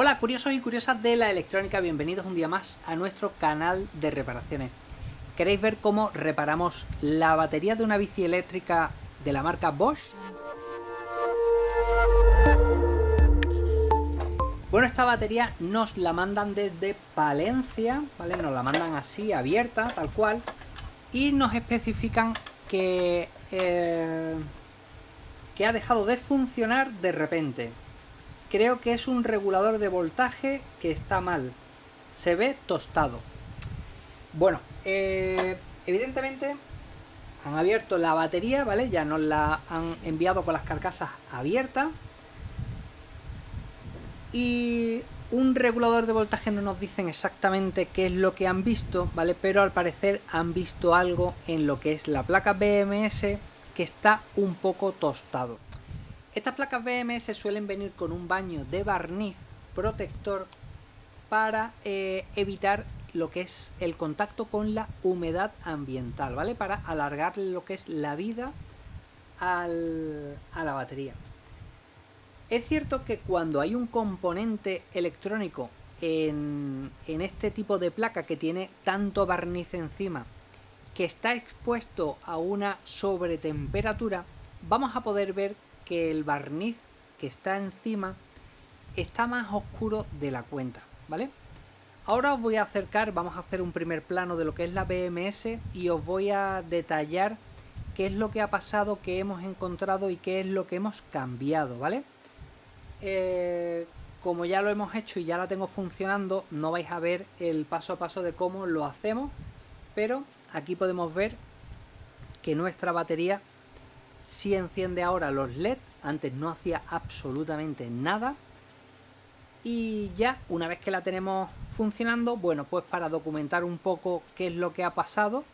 Hola curiosos y curiosas de la electrónica, bienvenidos un día más a nuestro canal de reparaciones. ¿Queréis ver cómo reparamos la batería de una bici eléctrica de la marca Bosch? Bueno, esta batería nos la mandan desde Palencia, ¿vale? Nos la mandan así, abierta, tal cual, y nos especifican que ha dejado de funcionar de repente. Creo que es un regulador de voltaje que está mal. Se ve tostado. Bueno, evidentemente han abierto la batería, ¿vale? Ya nos la han enviado con las carcasas abiertas. Y un regulador de voltaje no nos dicen exactamente qué es lo que han visto, ¿vale? Pero al parecer han visto algo en lo que es la placa BMS que está un poco tostado. Estas placas BMS suelen venir con un baño de barniz protector para evitar lo que es el contacto con la humedad ambiental, ¿vale? Para alargar lo que es la vida a la batería. Es cierto que cuando hay un componente electrónico en este tipo de placa que tiene tanto barniz encima, que está expuesto a una sobretemperatura, vamos a poder ver que el barniz que está encima está más oscuro de la cuenta, ¿vale? Ahora os voy a acercar, vamos a hacer un primer plano de lo que es la BMS y os voy a detallar qué es lo que ha pasado, qué hemos encontrado y qué es lo que hemos cambiado, ¿vale? Como ya lo hemos hecho y ya la tengo funcionando, no vais a ver el paso a paso de cómo lo hacemos, pero aquí podemos ver que nuestra batería sí enciende ahora los LEDs, antes no hacía absolutamente nada. Y ya una vez que la tenemos funcionando, bueno, pues para documentar un poco qué es lo que ha pasado,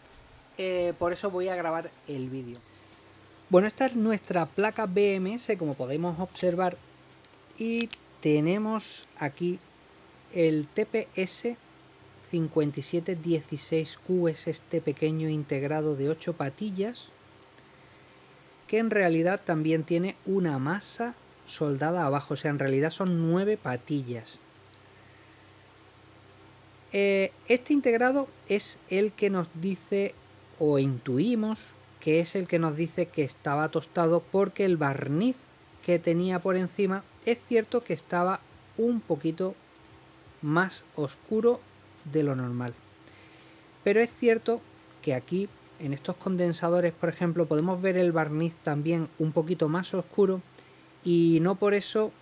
por eso voy a grabar el vídeo. Bueno, esta es nuestra placa BMS, como podemos observar, y tenemos aquí el TPS 5716Q, es este pequeño integrado de 8 patillas, que en realidad también tiene una masa soldada abajo, o sea, en realidad son 9 patillas. Este integrado es el que nos dice, o intuimos, que es el que nos dice que estaba tostado porque el barniz que tenía por encima es cierto que estaba un poquito más oscuro de lo normal. Pero es cierto que aquí, en estos condensadores, por ejemplo, podemos ver el barniz también un poquito más oscuro y no por eso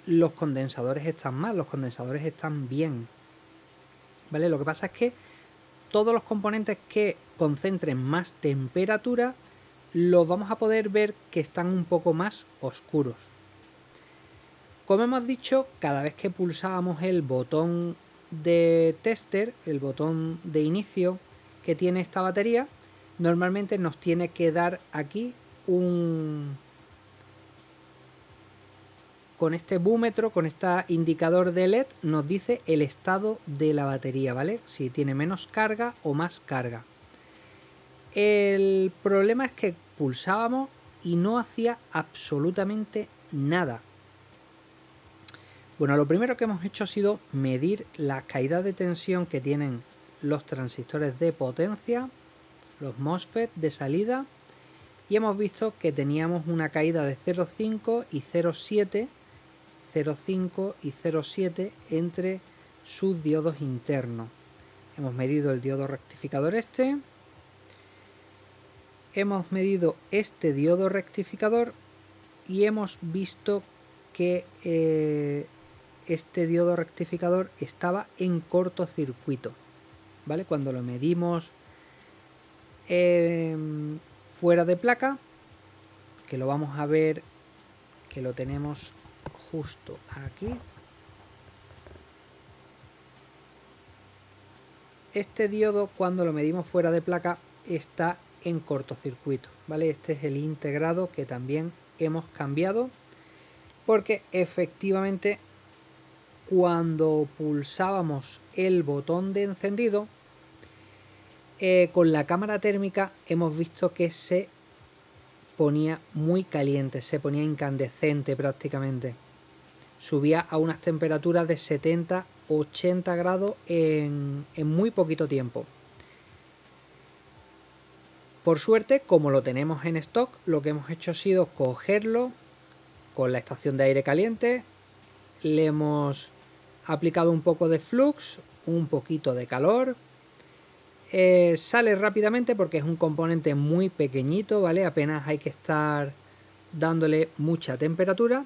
los condensadores están mal, los condensadores están bien. ¿Vale? Lo que pasa es que todos los componentes que concentren más temperatura los vamos a poder ver que están un poco más oscuros. Como hemos dicho, cada vez que pulsábamos el botón de tester, el botón de inicio que tiene esta batería, normalmente nos tiene que dar aquí con este búmetro, con este indicador de LED, nos dice el estado de la batería, ¿vale? Si tiene menos carga o más carga. El problema es que pulsábamos y no hacía absolutamente nada. Bueno, lo primero que hemos hecho ha sido medir la caída de tensión que tienen los transistores de potencia, los MOSFET de salida, y hemos visto que teníamos una caída de 0,5 y 0,7, 0,5 y 0,7 entre sus diodos internos. Hemos medido el diodo rectificador este, hemos medido este diodo rectificador y hemos visto que este diodo rectificador estaba en cortocircuito, ¿vale? Cuando lo medimos fuera de placa, que lo vamos a ver, que lo tenemos justo aquí. Este diodo, cuando lo medimos fuera de placa, está en cortocircuito, ¿vale? Este es el integrado que también hemos cambiado, porque efectivamente cuando pulsábamos el botón de encendido, con la cámara térmica hemos visto que se ponía muy caliente, se ponía incandescente prácticamente. subía a unas temperaturas de 70-80 grados en muy poquito tiempo. Por suerte, como lo tenemos en stock, lo que hemos hecho ha sido cogerlo con la estación de aire caliente, le hemos aplicado un poco de flux, un poquito de calor. Sale rápidamente porque es un componente muy pequeñito, ¿vale? Apenas hay que estar dándole mucha temperatura.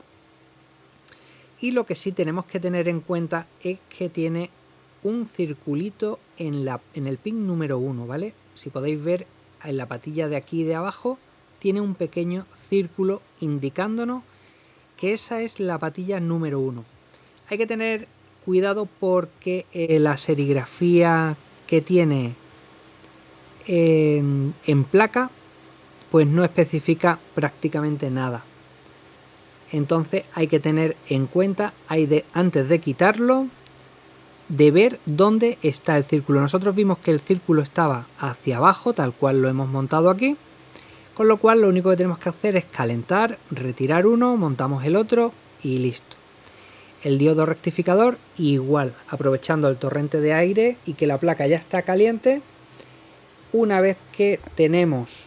Y lo que sí tenemos que tener en cuenta es que tiene un circulito en el pin número 1, ¿vale? Si podéis ver en la patilla de aquí de abajo, tiene un pequeño círculo indicándonos que esa es la patilla número 1. Hay que tener cuidado porque la serigrafía que tiene en placa pues no especifica prácticamente nada. Entonces hay que tener en cuenta, antes de quitarlo, de ver dónde está el círculo. Nosotros vimos que el círculo estaba hacia abajo, tal cual lo hemos montado aquí, con lo cual lo único que tenemos que hacer es calentar, retirar uno, montamos el otro y listo. El diodo rectificador igual, aprovechando el torrente de aire y que la placa ya está caliente. Una vez que tenemos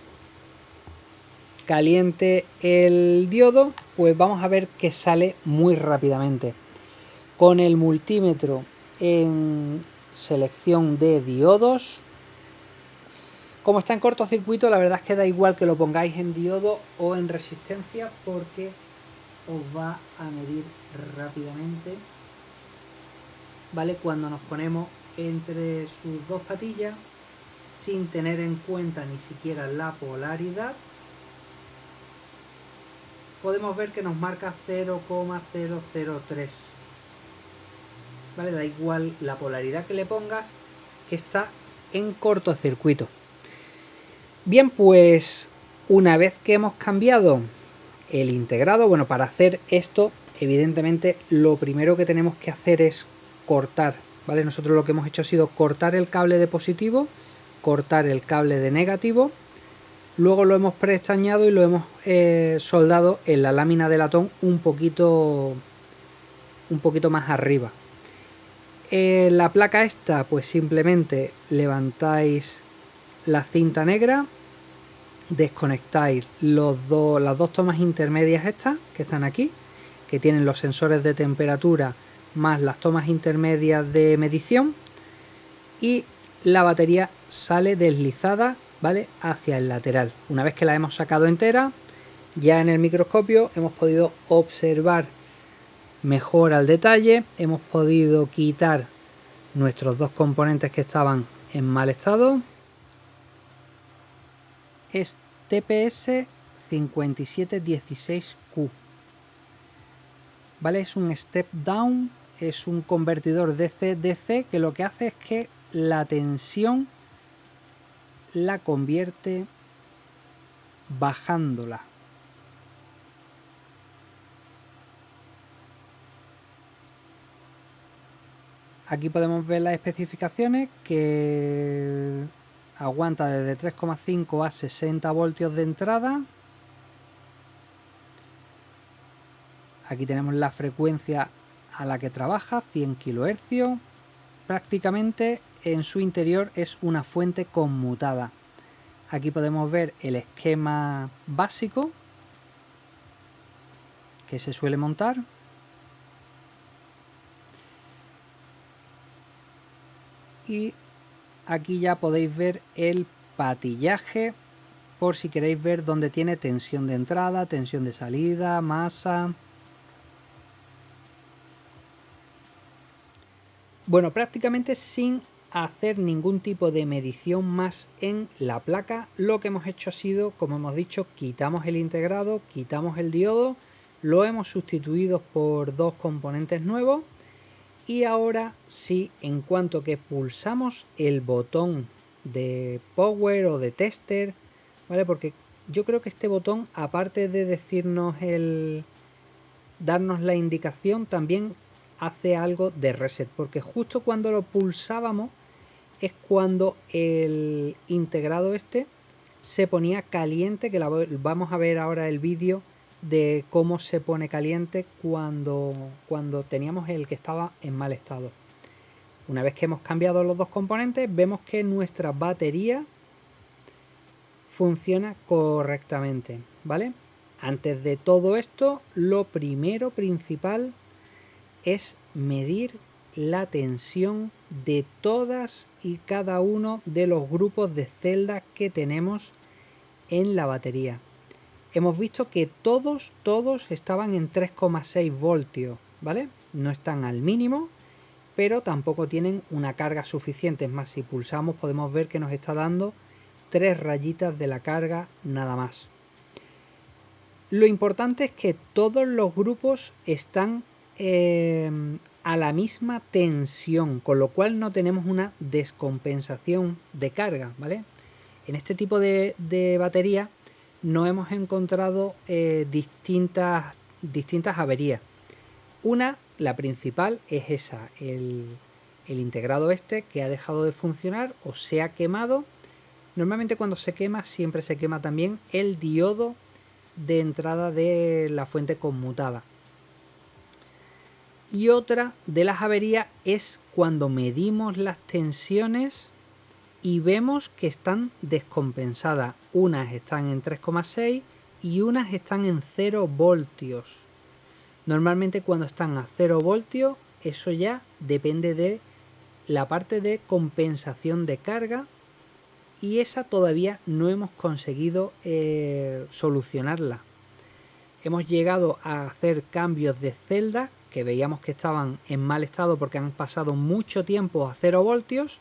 caliente el diodo, pues vamos a ver que sale muy rápidamente. Con el multímetro en selección de diodos, como está en cortocircuito, la verdad es que da igual que lo pongáis en diodo o en resistencia porque os va a medir rápidamente, ¿vale? Cuando nos ponemos entre sus dos patillas sin tener en cuenta ni siquiera la polaridad, podemos ver que nos marca 0,003, ¿vale? Da igual la polaridad que le pongas, que está en cortocircuito. Bien, pues una vez que hemos cambiado el integrado, bueno, para hacer esto, evidentemente lo primero que tenemos que hacer es cortar, ¿vale? Nosotros lo que hemos hecho ha sido cortar el cable de positivo, cortar el cable de negativo, luego lo hemos preestañado y lo hemos soldado en la lámina de latón un poquito más arriba. La placa esta, pues simplemente levantáis la cinta negra, desconectáis las dos tomas intermedias estas que están aquí, que tienen los sensores de temperatura más las tomas intermedias de medición, y la batería sale deslizada, ¿vale?, hacia el lateral. Una vez que la hemos sacado entera, ya en el microscopio hemos podido observar mejor al detalle, hemos podido quitar nuestros dos componentes que estaban en mal estado. Es TPS 5716Q, ¿vale? Es un step down, es un convertidor DC-DC que lo que hace es que la tensión la convierte bajándola. Aquí podemos ver las especificaciones, que aguanta desde 3,5 a 60 voltios de entrada. Aquí tenemos la frecuencia a la que trabaja, 100 kHz. Prácticamente en su interior es una fuente conmutada. Aquí podemos ver el esquema básico que se suele montar. Y aquí ya podéis ver el patillaje, por si queréis ver dónde tiene tensión de entrada, tensión de salida, masa. Bueno, prácticamente sin hacer ningún tipo de medición más en la placa, lo que hemos hecho ha sido, como hemos dicho, quitamos el integrado, quitamos el diodo, lo hemos sustituido por dos componentes nuevos. Y ahora sí, en cuanto que pulsamos el botón de power o de tester, ¿vale? Porque yo creo que este botón, aparte de decirnos darnos la indicación, también hace algo de reset, porque justo cuando lo pulsábamos es cuando el integrado este se ponía caliente, que vamos a ver ahora el vídeo de cómo se pone caliente cuando teníamos el que estaba en mal estado. Una vez que hemos cambiado los dos componentes, vemos que nuestra batería funciona correctamente, ¿vale? Antes de todo esto, lo primero principal es medir la tensión de todas y cada uno de los grupos de celdas que tenemos en la batería. Hemos visto que todos estaban en 3,6 voltios, ¿vale? No están al mínimo, pero tampoco tienen una carga suficiente. Es más, si pulsamos podemos ver que nos está dando 3 rayitas de la carga nada más. Lo importante es que todos los grupos están a la misma tensión, con lo cual no tenemos una descompensación de carga, ¿vale? En este tipo de batería no hemos encontrado distintas averías. La principal es esa, el integrado este que ha dejado de funcionar o se ha quemado. Normalmente cuando se quema siempre se quema también el diodo de entrada de la fuente conmutada. Y otra de las averías es cuando medimos las tensiones y vemos que están descompensadas. Unas están en 3,6 y unas están en 0 voltios. Normalmente cuando están a 0 voltios, eso ya depende de la parte de compensación de carga y esa todavía no hemos conseguido solucionarla. Hemos llegado a hacer cambios de celdas que veíamos que estaban en mal estado porque han pasado mucho tiempo a 0 voltios,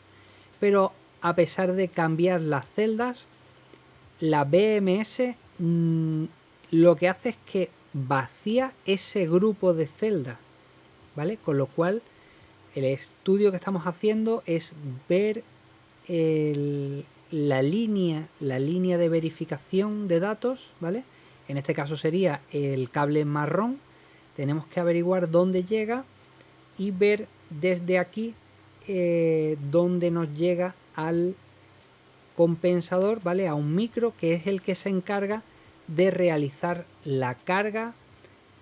pero a pesar de cambiar las celdas, la BMS lo que hace es que vacía ese grupo de celdas, ¿vale? Con lo cual el estudio que estamos haciendo es ver la línea de verificación de datos, ¿vale? En este caso sería el cable marrón. Tenemos que averiguar dónde llega y ver desde aquí dónde nos llega al compensador, ¿vale? A un micro que es el que se encarga de realizar la carga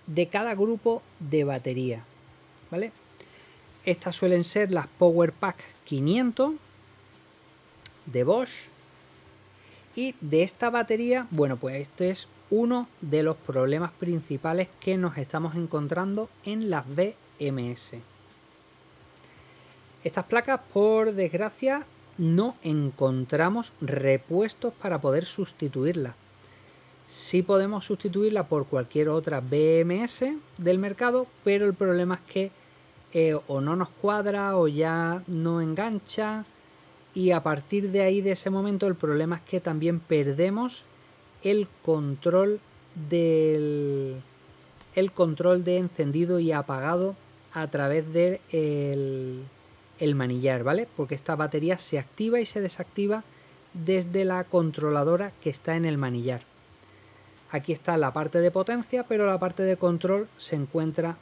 de cada grupo de batería, ¿vale? Estas suelen ser las PowerPack 500 de Bosch. Y de esta batería, bueno, pues este es uno de los problemas principales que nos estamos encontrando en las BMS. Estas placas, por desgracia, no encontramos repuestos para poder sustituirlas. Sí podemos sustituirla por cualquier otra BMS del mercado, pero el problema es que o no nos cuadra o ya no engancha, y a partir de ahí, de ese momento, el problema es que también perdemos el control de encendido y apagado a través del el manillar, ¿vale? Porque esta batería se activa y se desactiva desde la controladora que está en el manillar. Aquí está la parte de potencia, pero la parte de control se encuentra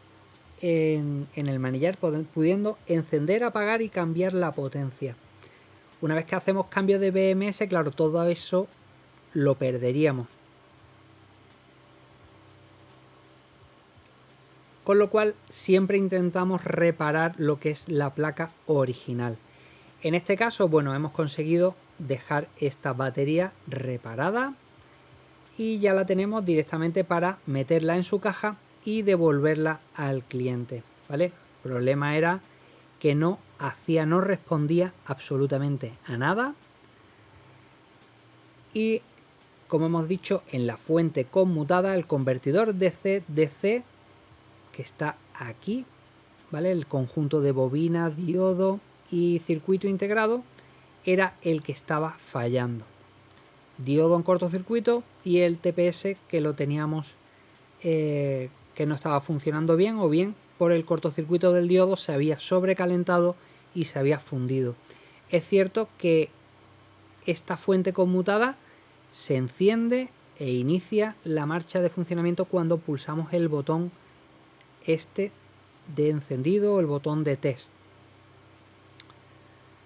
en el manillar, pudiendo encender, apagar y cambiar la potencia. Una vez que hacemos cambio de BMS, claro, todo eso lo perderíamos. Con lo cual siempre intentamos reparar lo que es la placa original. En este caso, bueno, hemos conseguido dejar esta batería reparada y ya la tenemos directamente para meterla en su caja y devolverla al cliente, ¿vale? El problema era que no respondía absolutamente a nada. Y como hemos dicho, en la fuente conmutada, el convertidor DC-DC que está aquí, ¿vale? El conjunto de bobina, diodo y circuito integrado era el que estaba fallando. Diodo en cortocircuito y el TPS que lo teníamos que no estaba funcionando bien, o bien por el cortocircuito del diodo se había sobrecalentado y se había fundido. Es cierto que esta fuente conmutada se enciende e inicia la marcha de funcionamiento cuando pulsamos el botón este de encendido o el botón de test,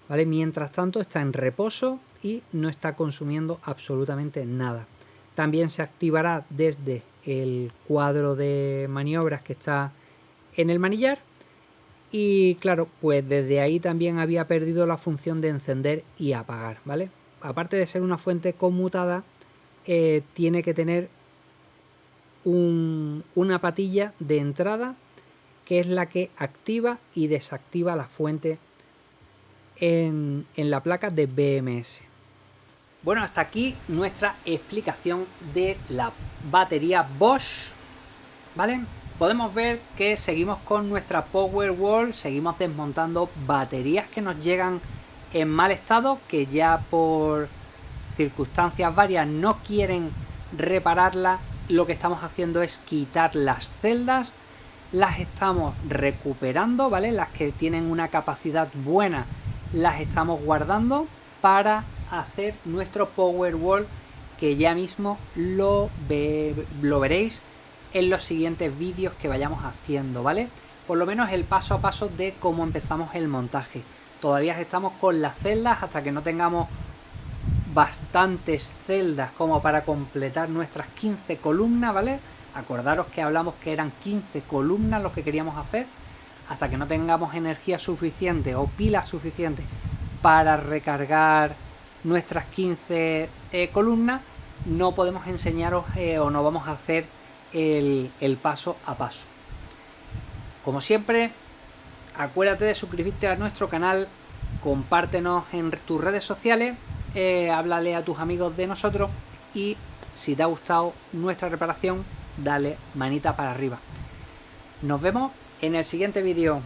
¿vale? Mientras tanto está en reposo y no está consumiendo absolutamente nada. También se activará desde el cuadro de maniobras que está en el manillar. Y claro, pues desde ahí también había perdido la función de encender y apagar, ¿vale? Aparte de ser una fuente conmutada, tiene que tener una patilla de entrada que es la que activa y desactiva la fuente en la placa de BMS. Bueno, hasta aquí nuestra explicación de la batería Bosch, ¿vale? Podemos ver que seguimos con nuestra Powerwall, seguimos desmontando baterías que nos llegan en mal estado, que ya por circunstancias varias no quieren repararlas. Lo que estamos haciendo es quitar las celdas, las estamos recuperando, ¿vale? Las que tienen una capacidad buena las estamos guardando para hacer nuestro Powerwall, que ya mismo lo veréis en los siguientes vídeos que vayamos haciendo, ¿vale? Por lo menos el paso a paso de cómo empezamos el montaje. Todavía estamos con las celdas hasta que no tengamos bastantes celdas como para completar nuestras 15 columnas, ¿vale? Acordaros que hablamos que eran 15 columnas lo que queríamos hacer. Hasta que no tengamos energía suficiente o pilas suficientes para recargar nuestras 15 columnas, no podemos enseñaros o no vamos a hacer el paso a paso. Como siempre, acuérdate de suscribirte a nuestro canal, compártenos en tus redes sociales, háblale a tus amigos de nosotros y si te ha gustado nuestra reparación, dale manita para arriba. Nos vemos en el siguiente vídeo.